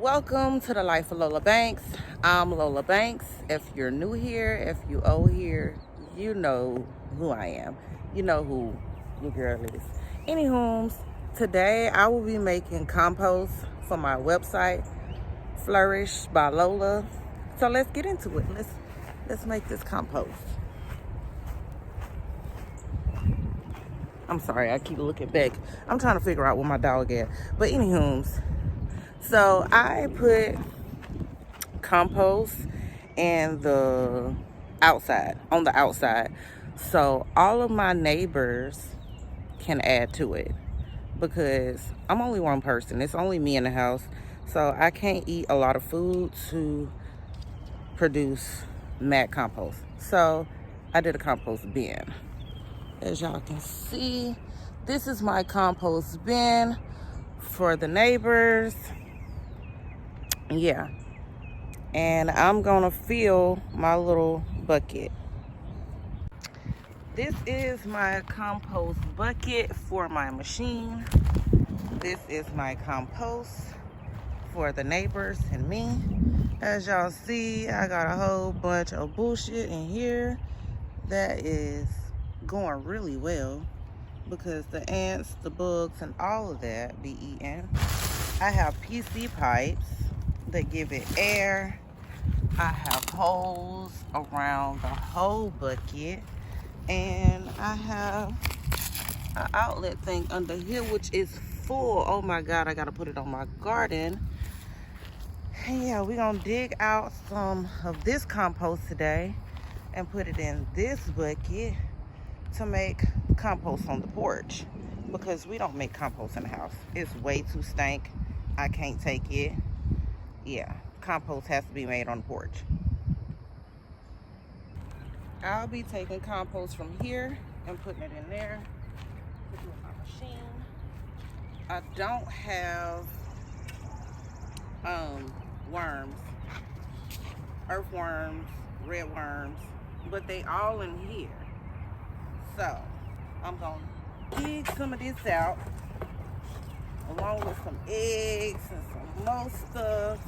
Welcome to the life of Lola Banks. I'm Lola Banks. If you're new here, if you old here, you know who I am. You know who your girl is. Anywho, today I will be making compost for my website, Flourish by Lola. So let's get into it. Let's make this compost. I'm sorry, I keep looking back. I'm trying to figure out where my dog is. But anywho, so I put compost in the outside, on the outside, so all of my neighbors can add to it, because I'm only one person. It's only me in the house, so I can't eat a lot of food to produce mat compost. So I did a compost bin. As y'all can see, this is my compost bin for the neighbors. Yeah, and I'm gonna fill my little bucket. This is my compost bucket for my machine. This is my compost for the neighbors and me. As y'all see, I got a whole bunch of bullshit in here that is going really well, because the ants, the bugs, and all of that be eating. I have PC pipes that give it air. I have holes around the whole bucket, and I have an outlet thing under here which is full. Oh my god, I gotta put it on my garden. And yeah, we're gonna dig out some of this compost today and put it in this bucket to make compost on the porch, because we don't make compost in the house. It's way too stank. I can't take it. Yeah, compost has to be made on the porch. I'll be taking compost from here and putting it in there, putting it in my machine. I don't have worms, earthworms, red worms, but they all in here. So I'm gonna dig some of this out, along with some eggs and some more stuff.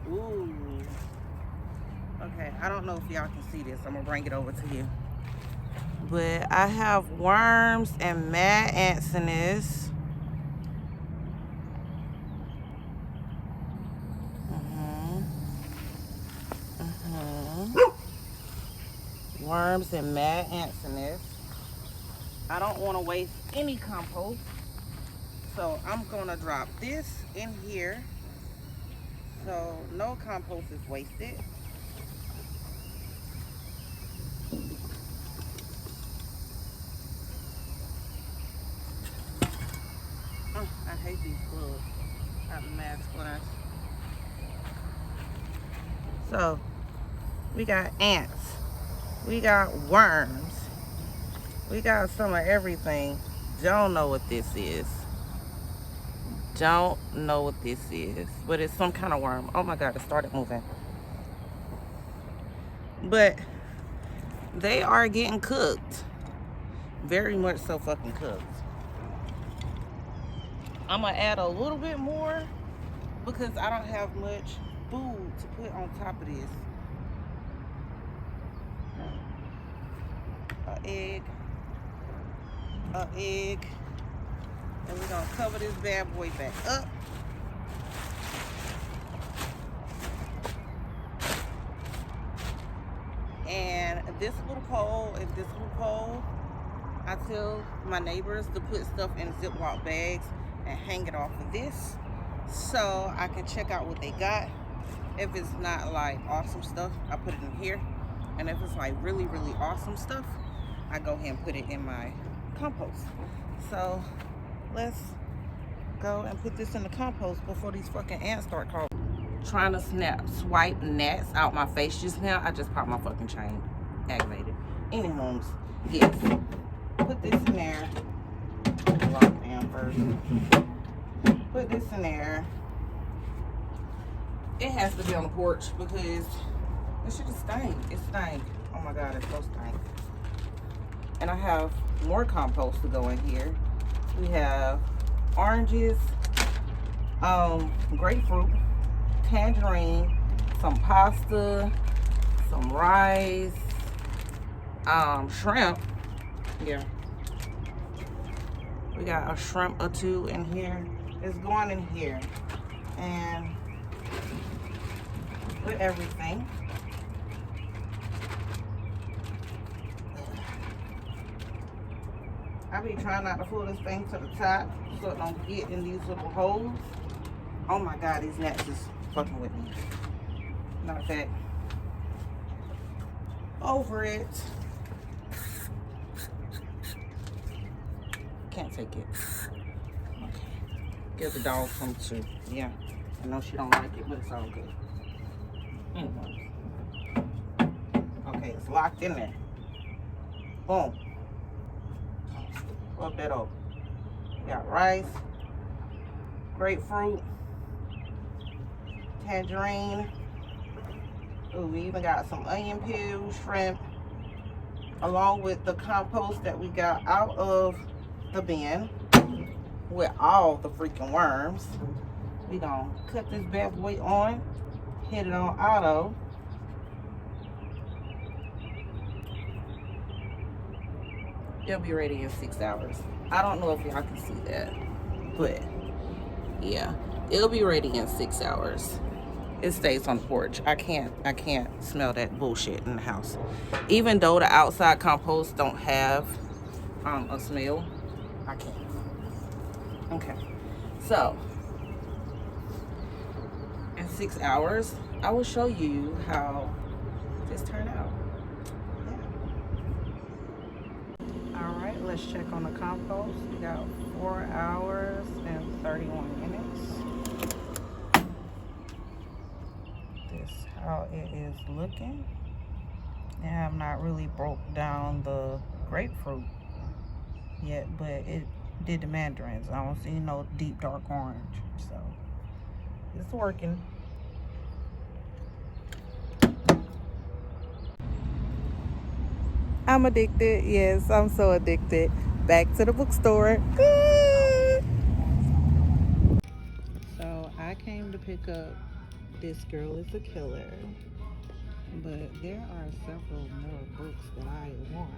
Ooh. Okay, I don't know if y'all can see this. I'm gonna bring it over to you. But I have worms and mad ants in this. Worms and mad ants in this. I don't want to waste any compost, so I'm gonna drop this in here so no compost is wasted. I hate these bugs. I have mask on. So we got ants, we got worms, we got some of everything. Don't know what this is. Don't know what this is, but it's some kind of worm. Oh my god, it started moving. But they are getting cooked. Very much so fucking cooked. I'm gonna add a little bit more because I don't have much food to put on top of this. An egg, and we're gonna cover this bad boy back up. And this little pole and this little pole, I tell my neighbors to put stuff in Ziploc bags and hang it off of this, so I can check out what they got. If it's not like awesome stuff, I put it in here, and if it's like really awesome stuff, I go ahead and put it in my compost. So let's go and put this in the compost before these fucking ants start calling. Trying to swipe gnats out my face just now. I just popped my fucking chain. Aggravated. Anyways, yes. Put this in there. Lock it down first. Put this in there. It has to be on the porch because this shit is stank. It stank. Oh my god, it's so stank. And I have more compost to go in here. We have oranges, grapefruit, tangerine, some pasta, some rice, shrimp. Yeah, we got a shrimp or two in here. It's going in here, and put everything. I be trying not to pull this thing to the top so it don't get in these little holes. Oh my God, these gnats is fucking with me. Matter of fact, over it. Can't take it. Okay. Give the dog some too. Yeah. I know she don't like it, but it's all good. Okay, it's locked in there. Boom. Flip that over. We got rice, grapefruit, tangerine. Ooh, we even got some onion peels, shrimp, along with the compost that we got out of the bin with all the freaking worms. We gonna cut this bad boy on, hit it on auto. It'll be ready in 6 hours. I don't know if y'all can see that, but yeah, it'll be ready in 6 hours. It stays on the porch. I can't smell that bullshit in the house. Even though the outside compost don't have a smell, I can't. Okay, so in 6 hours, I will show you how this turned out. All right, let's check on the compost. We got 4 hours and 31 minutes. This is how it is looking. And I have not really broke down the grapefruit yet, but it did the mandarins. I don't see no deep dark orange, so it's working. I'm addicted. Yes, I'm so addicted. Back to the bookstore. So I came to pick up This Girl is a Killer, but there are several more books that I want.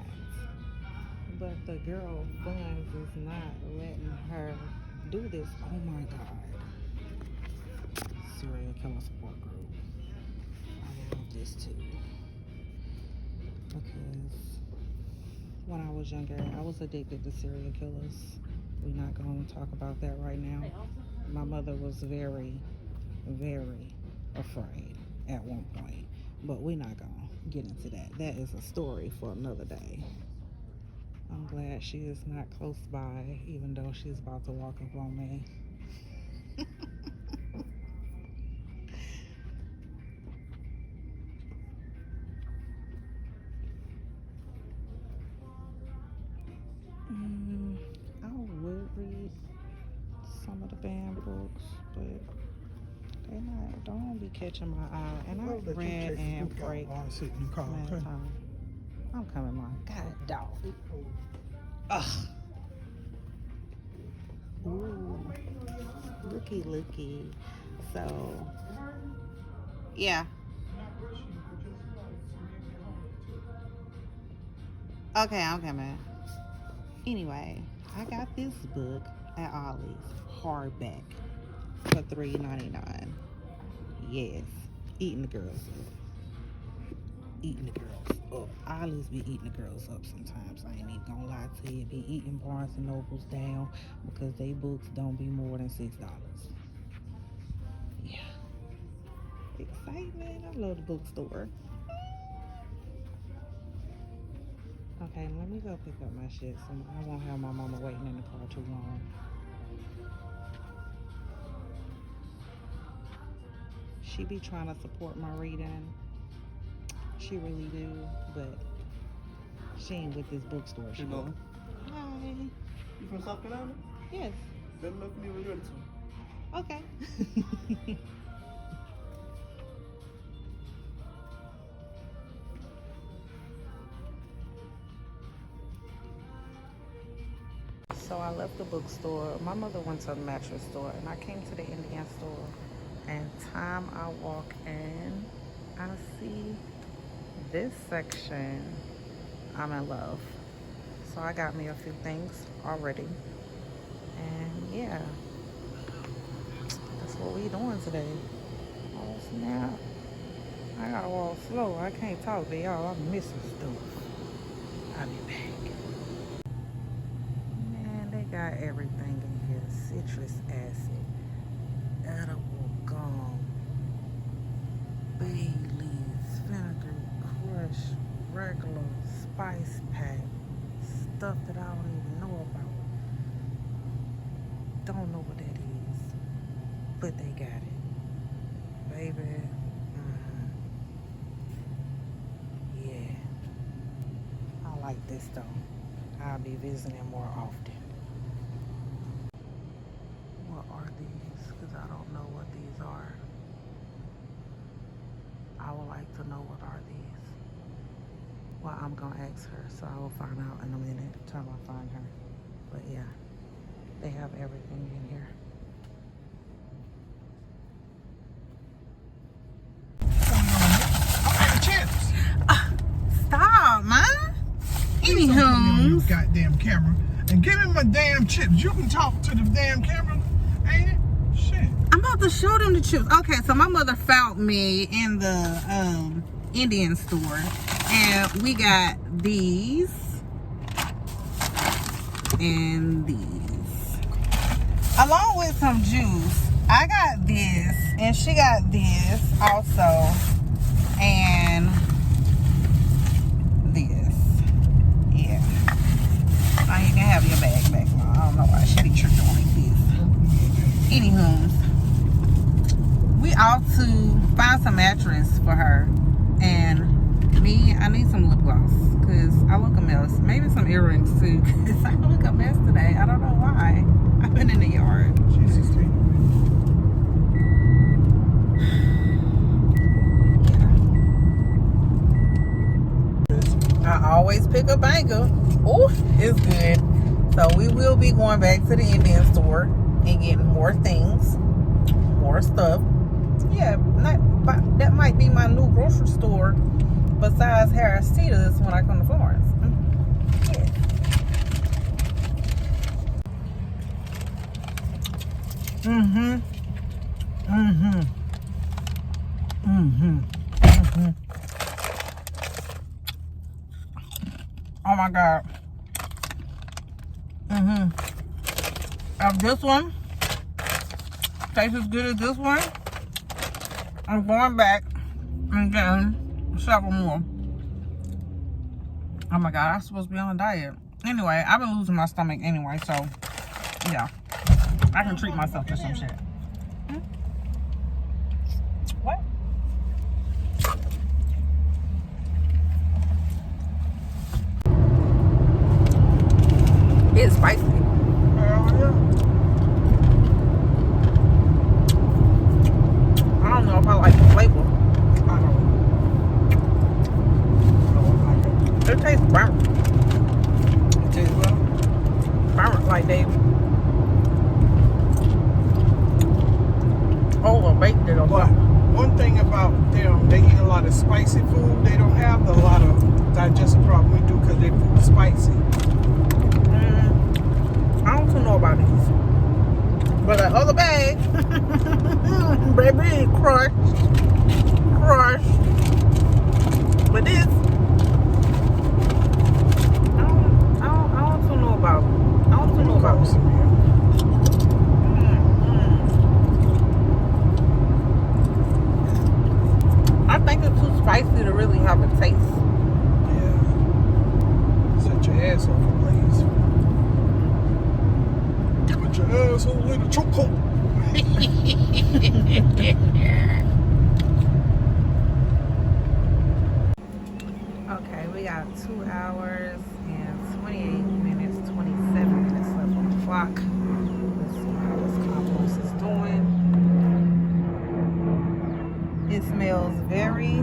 But the girl Funds is not letting her do this. Oh my God. Serial killer support group. I love this too. Because when I was younger, I was addicted to serial killers. We're not going to talk about that right now. My mother was very, very afraid at one point. But we're not going to get into that. That is a story for another day. I'm glad she is not close by, even though she's about to walk up on me. I would read some of the banned books, but they don't be catching my eye. And I read and break last time. I'm coming on. God dog. Ugh. Ooh. Looky. So, yeah. Okay, I'm coming. Anyway, I got this book at Ollie's, hardback, for $3.99. Yes, eating the girls up. Ollie's be eating the girls up sometimes. I ain't even gonna lie to you. Be eating Barnes and Nobles down because they books don't be more than $6. Yeah. Excitement. I love the bookstore. Okay, let me go pick up my shit so I won't have my mama waiting in the car too long. She be trying to support my reading. She really do, but she ain't with this bookstore. She know. Hi. You from South Carolina? Yes. Let me know if you need ready to. Okay. So I left the bookstore. My mother went to the mattress store, and I came to the Indian store. And time I walk in, I see this section. I'm in love. So I got me a few things already. And yeah, that's what we doing today. Oh snap. I gotta walk slow. I can't talk to y'all. I'm missing stuff. I'll be back. Man, they got everything in here. Citrus acid, edible gum, bay leaves, vinegar, crush, regular, spice pack, stuff that I don't even know about. Don't know what that is, but they got it. Baby. Yeah. I like this though. I'll be visiting more often. What are these? Because I don't know what these are. I would like to know what are these. Well, I'm going to ask her, so I will find out in a minute until I find her. But yeah, they have everything in here. Stop, man. Anywho, goddamn camera and give me my damn chips. You can talk to the damn camera, ain't it? Shit. I'm about to show them the chips. Okay, so my mother found me in the Indian store, and we got these and these, along with some juice. I got this, and she got this also, and this. Yeah. Now you can have your bag back. I don't know why she be tripping like this. Anywho, we ought to find some mattress for her. And me, I need some lip gloss because I look a mess. Maybe some earrings too because I look a mess today. I don't know why. I've been in the yard. Jesus. I always pick a banker. Oh, it's good. So we will be going back to the Indian store and getting more things, more stuff. Yeah, that might be my new grocery store besides Harris Teeter's when I come to Florence. Oh my God. If this one tastes as good as this one, I'm going back and getting several more. Oh my God, I'm supposed to be on a diet. Anyway, I've been losing my stomach anyway, so yeah, I can treat myself to some shit. What? It's spicy. I don't know if I like the flavor. I don't like it. It tastes burnt. It tastes well. Burnt like they overbaked it or But something. one thing about them, they eat a lot of spicy food. They don't have a lot of digestive problem we do because their food is spicy. I don't too know about these. But the other bag, baby, crushed. But this, I don't too know about. I don't too know about this. I think it's too spicy to really have a taste. Yeah. Set your ass off a blaze. Put your asshole in a chokehold. Okay, we got 2 hours and 28 minutes, 27 minutes left on the clock. Let's see how this compost is doing. It smells very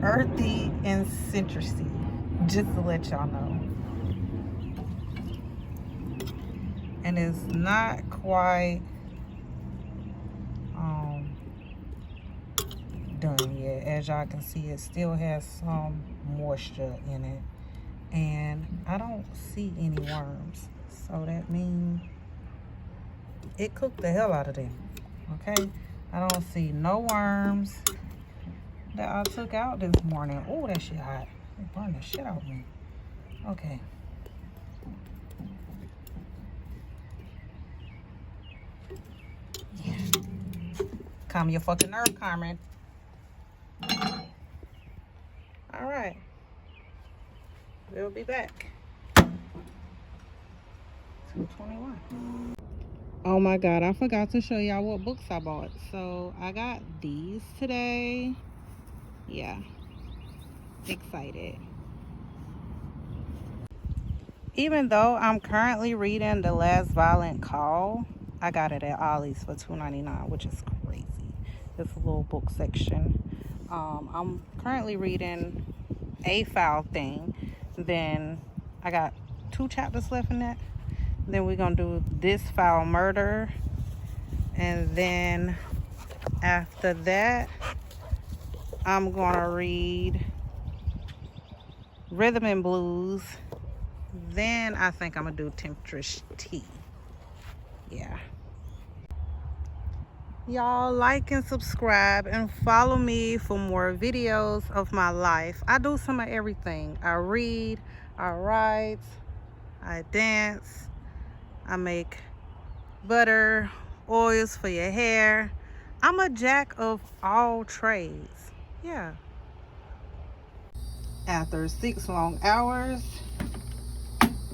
earthy and citrusy, just to let y'all know. and it's not quite done yet. As y'all can see, it still has some moisture in it, and I don't see any worms, so that means it cooked the hell out of them. Okay, I don't see no worms that I took out this morning. Oh, that shit hot. It burned the shit out of me. Okay. Yeah. Calm your fucking nerve, Carmen. All right. We'll be back. 2:21. Oh my God, I forgot to show y'all what books I bought. So I got these today. Yeah. Excited. Even though I'm currently reading The Last Violent Call, I got it at Ollie's for $2.99, which is crazy. It's a little book section. I'm currently reading A Foul Thing. Then I got 2 chapters left in that. Then we're gonna do This Foul Murder, and then after that I'm gonna read Rhythm and Blues. Then I think I'm gonna do Temptress Tea. Yeah. Y'all like and subscribe and follow me for more videos of my life. I do some of everything. I read, I write, I dance, I make butter, oils for your hair. I'm a jack of all trades. Yeah. After 6 long hours,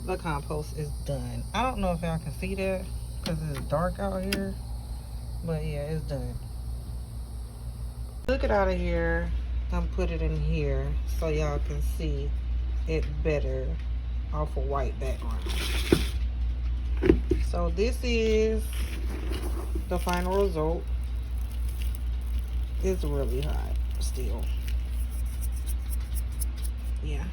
the compost is done. I don't know if y'all can see that because it's dark out here, but yeah, it's done. Took it out of here and put it in here so y'all can see it better off a white background. So this is the final result. It's really hot still. Yeah.